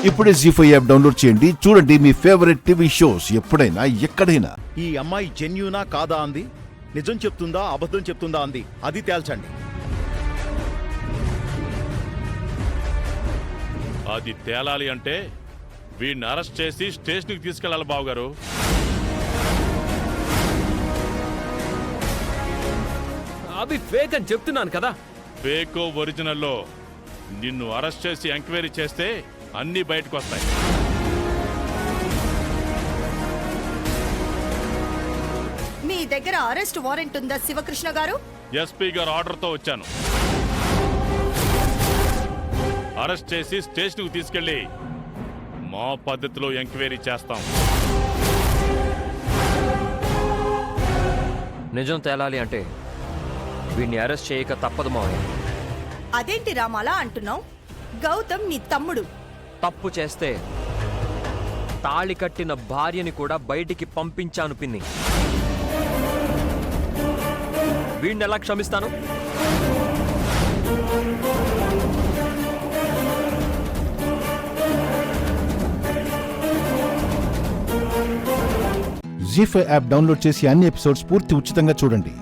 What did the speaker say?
ఇప్పుడే జీ5 app download చేయండి. చూడండి మీ ఫేవరెట్ టీవీ షోస్ ఎప్పుడైనా ఎక్కడైనా. ఈ అమ్మాయి జెన్యూనా కాదా అంది, నిజం చెప్తుందా అబద్ధం చెప్తుందా అంది, అది తేల్చండి. అది తేలాలి అంటే వీడిని అరెస్ట్ చేసి స్టేషన్కి తీసుకెళ్లాలి బావగారు. అవి ఫేక్ అని చెప్తున్నాను కదా. ఫేకో ఒరిజినల్లో నిన్ను అరెస్ట్ చేసి ఎంక్వైరీ చేస్తే అన్నీ బయటకు వస్తాయి. మీ దగ్గర అరెస్ట్ వారెంట్ ఉందా శివకృష్ణ గారు? ఎస్పీ గారు ఆర్డర్తో వచ్చాను. అరెస్ట్ చేసి స్టేషన్కు తీసుకెళ్లి మా పద్ధతిలో ఎంక్వైరీ చేస్తాం. నిజం తేలాలి అంటే వీడిని అరెస్ట్ చేయక తప్పదు మావయ్య. అదేంటి రామాలా అంటున్నావు? గౌతమ్ నీ తమ్ముడు. తప్పు చేస్తే తాళి కట్టిన భార్యని కూడా బయటికి పంపించాను పిన్ని. వీడిని ఎలా క్షమిస్తాను? జీ5 యాప్ డౌన్లోడ్ చేసి అన్ని ఎపిసోడ్స్ పూర్తి ఉచితంగా చూడండి.